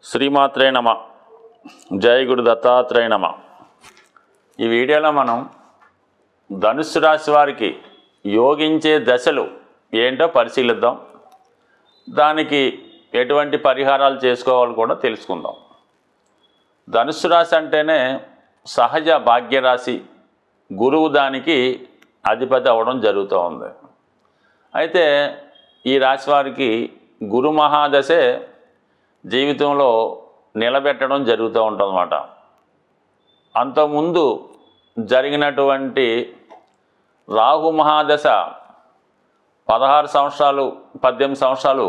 శ్రీమాత్రే నమ. జై గురు దత్తాత్రేయ నమ. ఈ వీడియోలో మనం ధనుస్సు రాశి వారికి యోగించే దశలు ఏంటో పరిశీలిద్దాం. దానికి ఎటువంటి పరిహారాలు చేసుకోవాలో కూడా తెలుసుకుందాం. ధనుస్సు రాశి అంటేనే సహజ భాగ్యరాశి, గురువు దానికి అధిపతి అవ్వడం జరుగుతూ ఉంది. అయితే ఈ రాశి వారికి గురు మహాదశే జీవితంలో నిలబెట్టడం జరుగుతూ ఉంటుందన్నమాట. అంతకుముందు జరిగినటువంటి రాహు మహాదశ 16 సంవత్సరాలు 18 సంవత్సరాలు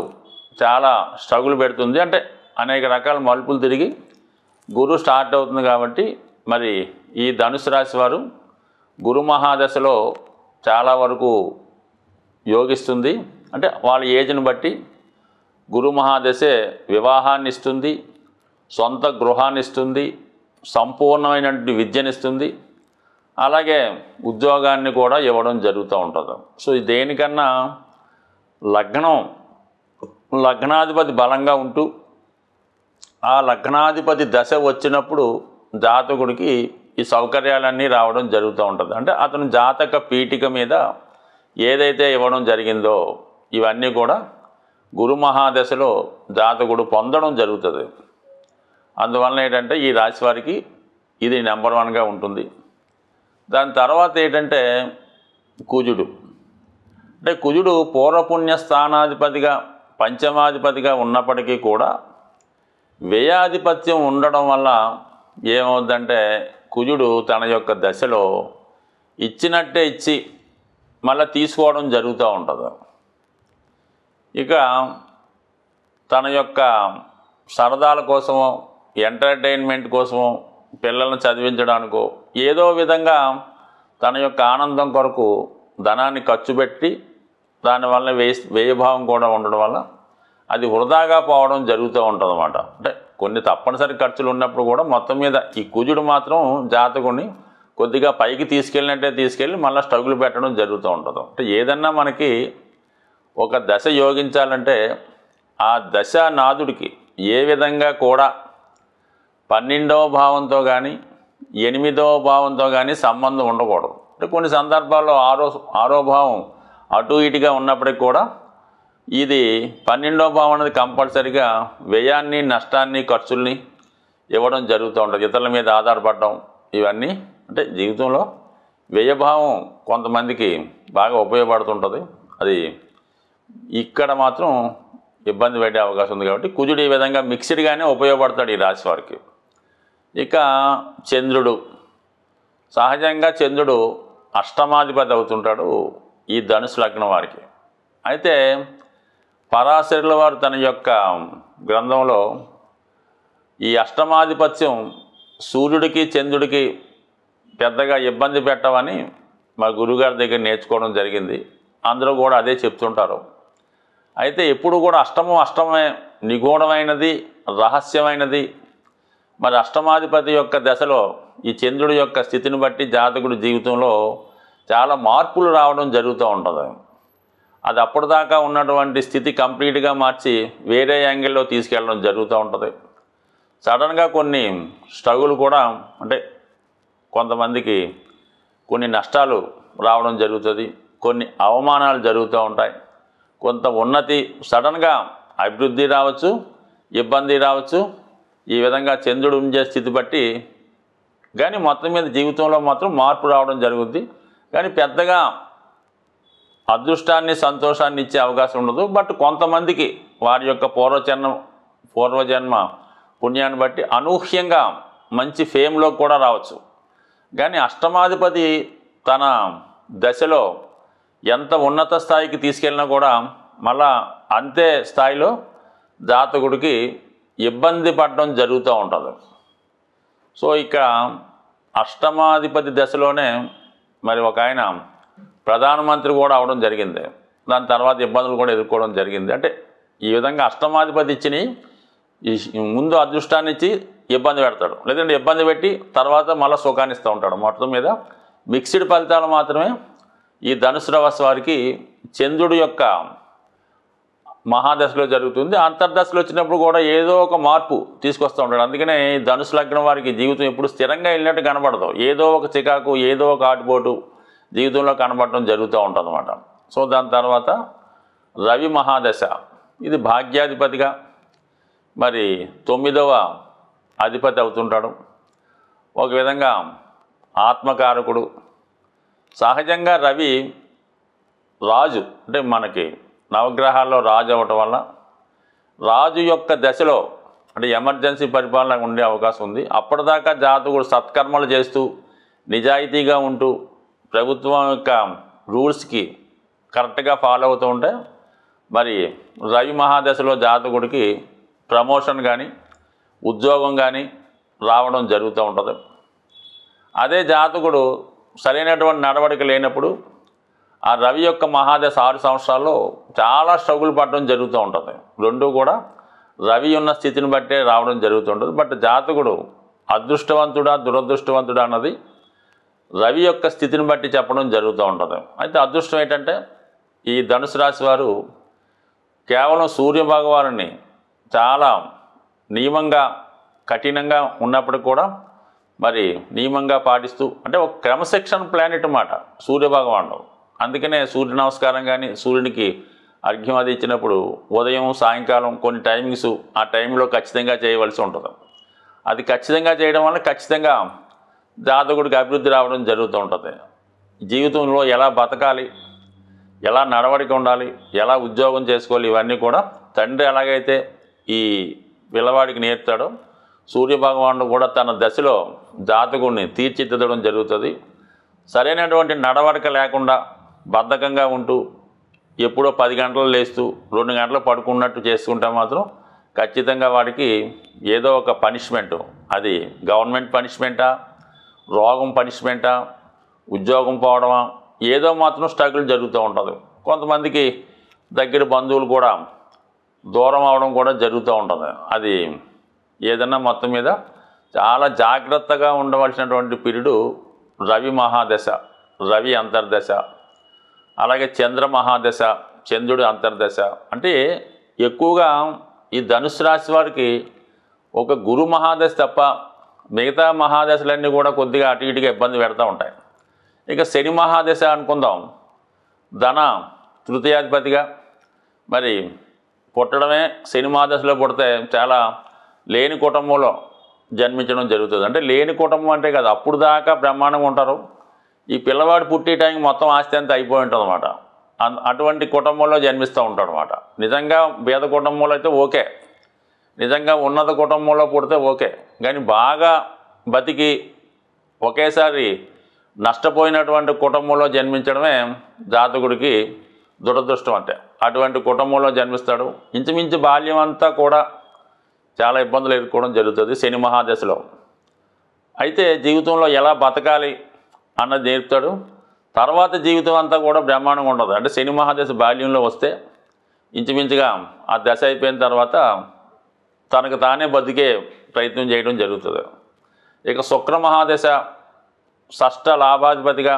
చాలా స్ట్రగుల్ పెడుతుంది. అంటే అనేక రకాల మలుపులు తిరిగి గురు స్టార్ట్ అవుతుంది. కాబట్టి మరి ఈ ధనుసు రాశి వారు గురు మహాదశలో చాలా వరకు యోగిస్తుంది. అంటే వాళ్ళ ఏజ్ని బట్టి గురు మహాదశే వివాహాన్ని ఇస్తుంది, సొంత గృహాన్ని ఇస్తుంది, సంపూర్ణమైనటువంటి విద్యనిస్తుంది, అలాగే ఉద్యోగాన్ని కూడా ఇవ్వడం జరుగుతూ ఉంటుంది. సో దేనికన్నా లగ్నాధిపతి బలంగా ఉంటూ ఆ లగ్నాధిపతి దశ వచ్చినప్పుడు జాతకుడికి ఈ సౌకర్యాలన్నీ రావడం జరుగుతూ ఉంటుంది. అంటే అతను జాతక పీఠిక మీద ఏదైతే ఇవ్వడం జరిగిందో ఇవన్నీ కూడా గురు మహాదశలో జాతకుడు పొందడం జరుగుతుంది. అందువలన ఏంటంటే ఈ రాశి వారికి ఇది నెంబర్ 1గా ఉంటుంది. దాని తర్వాత ఏంటంటే కుజుడు. అంటే కుజుడు పూర్వపుణ్య స్థానాధిపతిగా పంచమాధిపతిగా ఉన్నప్పటికీ కూడా వ్యయాధిపత్యం ఉండడం వల్ల ఏమవుద్దంటే కుజుడు తన యొక్క దశలో ఇచ్చినట్టే ఇచ్చి మళ్ళీ తీసుకోవడం జరుగుతూ ఉంటుంది. ఇక తన యొక్క సరదాల కోసమో ఎంటర్టైన్మెంట్ కోసమో పిల్లల్ని చదివించడానికో ఏదో విధంగా తన యొక్క ఆనందం కొరకు ధనాన్ని ఖర్చు పెట్టి దానివల్ల వ్యయభావం కూడా ఉండడం వల్ల అది వృధాగా పోవడం జరుగుతూ ఉంటుంది అన్నమాట. అంటే కొన్ని తప్పనిసరి ఖర్చులు ఉన్నప్పుడు కూడా మొత్తం మీద ఈ కుజుడు మాత్రం జాతకుడిని కొద్దిగా పైకి తీసుకెళ్ళినట్టే తీసుకెళ్ళి మళ్ళీ స్ట్రగుల్ పెట్టడం జరుగుతూ ఉంటుంది. అంటే ఏదన్నా మనకి ఒక దశ యోగించాలంటే ఆ దశానాథుడికి ఏ విధంగా కూడా 12వ భావంతో కానీ 8వ భావంతో కానీ సంబంధం ఉండకూడదు. అంటే కొన్ని సందర్భాల్లో ఆరో భావం అటు ఇటుగా ఉన్నప్పటికీ కూడా ఇది 12వ భావం అనేది కంపల్సరిగా వ్యయాన్ని, నష్టాన్ని, ఖర్చుల్ని ఇవ్వడం జరుగుతూ ఉంటుంది. ఇతరుల మీద ఆధారపడడం ఇవన్నీ అంటే జీవితంలో వ్యయభావం కొంతమందికి బాగా ఉపయోగపడుతుంటుంది. అది ఇక్కడ మాత్రం ఇబ్బంది పెట్టే అవకాశం ఉంది. కాబట్టి కుజుడు ఈ విధంగా మిక్స్డ్గానే ఉపయోగపడతాడు ఈ రాశి వారికి. ఇక చంద్రుడు, సహజంగా చంద్రుడు అష్టమాధిపతి అవుతుంటాడు ఈ ధనుసు లగ్నం వారికి. అయితే పరాశరుల వారు తన యొక్క గ్రంథంలో ఈ అష్టమాధిపత్యం సూర్యుడికి చంద్రుడికి పెద్దగా ఇబ్బంది పెట్టవని మా గురుగారి దగ్గర నేర్చుకోవడం జరిగింది. అందరూ కూడా అదే చెప్తుంటారు. అయితే ఎప్పుడు కూడా అష్టమే నిగూఢమైనది, రహస్యమైనది. మరి అష్టమాధిపతి యొక్క దశలో ఈ చంద్రుడి యొక్క స్థితిని బట్టి జాతకుడి జీవితంలో చాలా మార్పులు రావడం జరుగుతూ ఉంటుంది. అది అప్పటిదాకా ఉన్నటువంటి స్థితి కంప్లీట్గా మార్చి వేరే యాంగిల్లో తీసుకెళ్ళడం జరుగుతూ ఉంటుంది. సడన్గా కొన్ని స్ట్రగుల్ కూడా అంటే కొంతమందికి కొన్ని నష్టాలు రావడం జరుగుతుంది, కొన్ని అవమానాలు జరుగుతూ ఉంటాయి, కొంత ఉన్నతి సడన్గా అభివృద్ధి రావచ్చు, ఇబ్బంది రావచ్చు. ఈ విధంగా చంద్రుడు ఉండే స్థితి బట్టి కానీ మొత్తం మీద జీవితంలో మాత్రం మార్పు రావడం జరుగుద్ది. కానీ పెద్దగా అదృష్టాన్ని, సంతోషాన్ని ఇచ్చే అవకాశం ఉండదు. బట్ కొంతమందికి వారి యొక్క పూర్వజన్మ పుణ్యాన్ని బట్టి అనూహ్యంగా మంచి ఫేమ్లో కూడా రావచ్చు. కానీ అష్టమాధిపతి తన దశలో ఎంత ఉన్నత స్థాయికి తీసుకెళ్ళినా కూడా మళ్ళా అంతే స్థాయిలో జాతకుడికి ఇబ్బంది పడడం జరుగుతూ ఉంటుంది. సో ఇక అష్టమాధిపతి దశలోనే మరి ఒక ఆయన ప్రధానమంత్రి కూడా అవడం జరిగింది. దాని తర్వాత ఇబ్బందులు కూడా ఎదుర్కోవడం జరిగింది. అంటే ఈ విధంగా అష్టమాధిపతి ఇచ్చి ముందు అదృష్టాన్ని ఇచ్చి ఇబ్బంది పెడతాడు, లేదంటే ఇబ్బంది పెట్టి తర్వాత మళ్ళీ సుఖాన్ని ఇస్తూ ఉంటాడు. మొత్తం మీద మిక్స్డ్ ఫలితాలు మాత్రమే ఈ ధనుసు రాశి వారికి చంద్రుడి యొక్క మహాదశలో జరుగుతుంది. అంతర్దశలో వచ్చినప్పుడు కూడా ఏదో ఒక మార్పు తీసుకొస్తూ ఉంటాడు. అందుకనే ధనుసు లగ్నం వారికి జీవితం ఎప్పుడు స్థిరంగా వెళ్ళినట్టు కనబడదు. ఏదో ఒక చికాకు, ఏదో ఒక ఆటుపోటు జీవితంలో కనబడటం జరుగుతూ ఉంటుంది అన్నమాట. సో దాని తర్వాత రవి మహాదశ, ఇది భాగ్యాధిపతిగా మరి 9వ అధిపతి అవుతుంటాడు. ఒక విధంగా ఆత్మకారకుడు. సహజంగా రవి రాజు, అంటే మనకి నవగ్రహాల్లో రాజు అవ్వటం వల్ల రాజు యొక్క దశలో అంటే ఎమర్జెన్సీ పరిపాలన ఉండే అవకాశం ఉంది. అప్పటిదాకా జాతకుడు సత్కర్మలు చేస్తూ నిజాయితీగా ఉంటూ ప్రభుత్వం యొక్క రూల్స్కి కరెక్ట్గా ఫాలో అవుతూ ఉంటే మరి రవి మహాదశలో జాతకుడికి ప్రమోషన్ కానీ ఉద్యోగం కానీ రావడం జరుగుతూ ఉంటుంది. అదే జాతకుడు సరైనటువంటి నడవడిక లేనప్పుడు ఆ రవి యొక్క మహాదశ 6 సంవత్సరాల్లో చాలా స్ట్రగుల్ పడడం జరుగుతూ ఉంటుంది. రెండూ కూడా రవి ఉన్న స్థితిని బట్టే రావడం జరుగుతుంటుంది. బట్ జాతకుడు అదృష్టవంతుడా దురదృష్టవంతుడా అన్నది రవి యొక్క స్థితిని బట్టి చెప్పడం జరుగుతూ ఉంటుంది. అయితే అదృష్టం ఏంటంటే ఈ ధనుసు రాశి వారు కేవలం సూర్యభగవానుని చాలా నియమంగా కఠినంగా ఉన్నప్పటికి కూడా మరి నియమంగా పాటిస్తూ, అంటే ఒక క్రమశిక్షణ ప్లానెట్ అన్నమాట సూర్యభగవానుడు. అందుకనే సూర్య నమస్కారం కానీ సూర్యునికి అర్ఘ్యం అది ఇచ్చినప్పుడు ఉదయం సాయంకాలం కొన్ని టైమింగ్స్ ఆ టైంలో ఖచ్చితంగా చేయవలసి ఉంటుంది. అది ఖచ్చితంగా చేయడం వల్ల ఖచ్చితంగా జాతకుడికి అభివృద్ధి రావడం జరుగుతూ ఉంటుంది. జీవితంలో ఎలా బతకాలి, ఎలా నడవడిక ఉండాలి, ఎలా ఉద్యోగం చేసుకోవాలి, ఇవన్నీ కూడా తండ్రి ఎలాగైతే ఈ పిల్లవాడికి నేర్పుతాడో సూర్యభగవానుడు కూడా తన దశలో జాతకుడిని తీర్చిదిద్దడం జరుగుతుంది. సరైనటువంటి నడవడిక లేకుండా బద్ధకంగా ఉంటూ ఎప్పుడో 10 గంటలు లేస్తూ 2 గంటలు పడుకున్నట్టు చేసుకుంటే మాత్రం ఖచ్చితంగా వాడికి ఏదో ఒక పనిష్మెంట్, అది గవర్నమెంట్ పనిష్మెంటా, రోగం పనిష్మెంటా, ఉద్యోగం పోవడమా, ఏదో మాత్రం స్ట్రగుల్ జరుగుతూ ఉంటుంది. కొంతమందికి దగ్గర బంధువులు కూడా దూరం అవడం కూడా జరుగుతూ ఉంటుంది. అది ఏదన్నా మొత్తం మీద చాలా జాగ్రత్తగా ఉండవలసినటువంటి పీరియడ్ రవి మహాదశ, రవి అంతర్దశ, అలాగే చంద్ర మహాదశ, చంద్రుడి అంతర్దశ. అంటే ఎక్కువగా ఈ ధనుసు రాశి వారికి ఒక గురు మహాదశ తప్ప మిగతా మహాదశలన్నీ కూడా కొద్దిగా అటు ఇటుగా ఇబ్బంది పెడతా ఉంటాయి. ఇక శని మహాదశ అనుకుందాం. ధన తృతీయాధిపతిగా మరి పుట్టడమే శని మహాదశలో పుడితే చాలా లేని కుటుంబంలో జన్మించడం జరుగుతుంది. అంటే లేని కుటుంబం అంటే కదా, అప్పుడు దాకా బ్రహ్మాండంగా ఉంటారు. ఈ పిల్లవాడు పుట్టే టైంకి మొత్తం ఆస్తి అంతా అయిపోయి ఉంటుంది అనమాట. అటువంటి కుటుంబంలో జన్మిస్తూ ఉంటాడు అనమాట. నిజంగా పేద కుటుంబంలో అయితే ఓకే, నిజంగా ఉన్నత కుటుంబంలో పుడితే ఓకే. కానీ బాగా బతికి ఒకేసారి నష్టపోయినటువంటి కుటుంబంలో జన్మించడమే జాతకుడికి దురదృష్టం. అంటే అటువంటి కుటుంబంలో జన్మిస్తాడు. ఇంచుమించు బాల్యం అంతా కూడా చాలా ఇబ్బందులు ఎదుర్కోవడం జరుగుతుంది శని మహాదశలో. అయితే జీవితంలో ఎలా బతకాలి అన్నది నేర్పుతాడు. తర్వాత జీవితం అంతా కూడా బ్రహ్మాండంగా ఉండదు. అంటే శని మహాదశ బాల్యంలో వస్తే ఇంచుమించుగా ఆ దశ అయిపోయిన తర్వాత తనకు తానే బతికే ప్రయత్నం చేయడం జరుగుతుంది. ఇక శుక్ర మహాదశ షష్ఠ లాభాధిపతిగా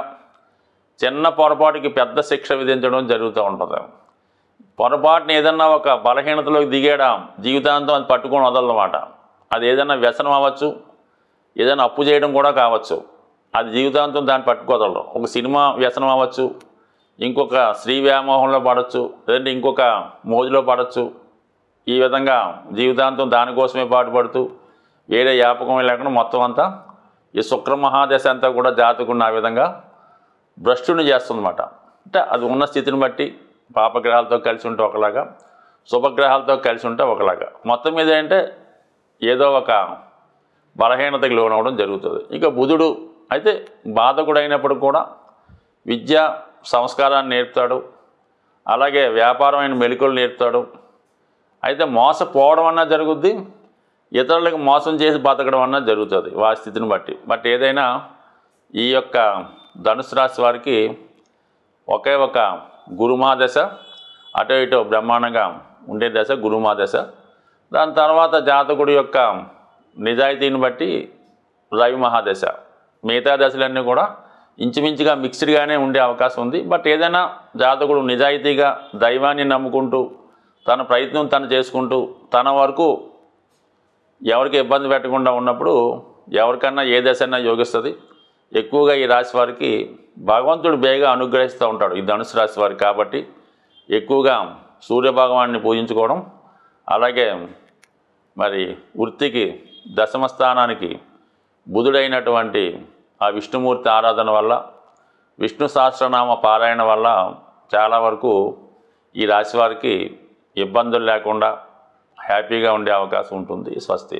చిన్న పొరపాటుకి పెద్ద శిక్ష విధించడం జరుగుతూ ఉంటుంది. పొరపాటుని ఏదన్నా ఒక బలహీనతలోకి దిగేయడం జీవితాంతం అది పట్టుకొని వదలన్నమాట. అది ఏదైనా వ్యసనం అవ్వచ్చు, ఏదైనా అప్పు చేయడం కూడా కావచ్చు. అది జీవితాంతం దాన్ని పట్టుకోదలరు. ఒక సినిమా వ్యసనం అవ్వచ్చు, ఇంకొక స్త్రీ వ్యామోహంలో పడవచ్చు, లేదంటే ఇంకొక మోజులో పడవచ్చు. ఈ విధంగా జీవితాంతం దానికోసమే పాటుపడుతూ వేరే వ్యాపకం లేకుండా మొత్తం అంతా ఈ శుక్ర మహాదశ అంతా కూడా జాతకుడిని ఆ విధంగా భ్రష్టుని చేస్తుందన్నమాట. అంటే అది ఉన్న స్థితిని బట్టి పాపగ్రహాలతో కలిసి ఉంటే ఒకలాగా, శుభగ్రహాలతో కలిసి ఉంటే ఒకలాగా, మొత్తం మీద ఏంటంటే ఏదో ఒక బలహీనతకి లోనవడం జరుగుతుంది. ఇక బుధుడు అయితే బాధకుడు అయినప్పుడు కూడా విద్య సంస్కారాన్ని నేర్పుతాడు, అలాగే వ్యాపారమైన మెలకువలు నేర్పుతాడు. అయితే మోసపోవడం అన్నా జరుగుద్ది, ఇతరులకు మోసం చేసి బతకడం అన్నా జరుగుతుంది వారి స్థితిని బట్టి. బట్ ఏదైనా ఈ యొక్క ధనుసు రాశి వారికి ఒకే ఒక గురుమహాదశ, అటు ఇటు బ్రహ్మాండంగా ఉండే దశ గురుమహాదశ. దాని తర్వాత జాతకుడి యొక్క నిజాయితీని బట్టి రవి మహాదశ. మిగతా దశలన్నీ కూడా ఇంచుమించుగా మిక్స్డ్గానే ఉండే అవకాశం ఉంది. బట్ ఏదైనా జాతకుడు నిజాయితీగా దైవాన్ని నమ్ముకుంటూ తన ప్రయత్నం తను చేసుకుంటూ తన వరకు ఎవరికి ఇబ్బంది పెట్టకుండా ఉన్నప్పుడు ఎవరికన్నా ఏ దశన్నా యోగిస్తుంది. ఎక్కువగా ఈ రాశి వారికి భగవంతుడు బేగా అనుగ్రహిస్తూ ఉంటాడు ఈ ధనుసు రాశి వారికి. కాబట్టి ఎక్కువగా సూర్యభగవాన్ని పూజించుకోవడం, అలాగే మరి వృత్తికి దశమ స్థానానికి బుధుడైనటువంటి ఆ విష్ణుమూర్తి ఆరాధన వల్ల, విష్ణు సహస్రనామ పారాయణ వల్ల చాలా వరకు ఈ రాశి వారికి ఇబ్బందులు లేకుండా హ్యాపీగా ఉండే అవకాశం ఉంటుంది. స్వస్తి.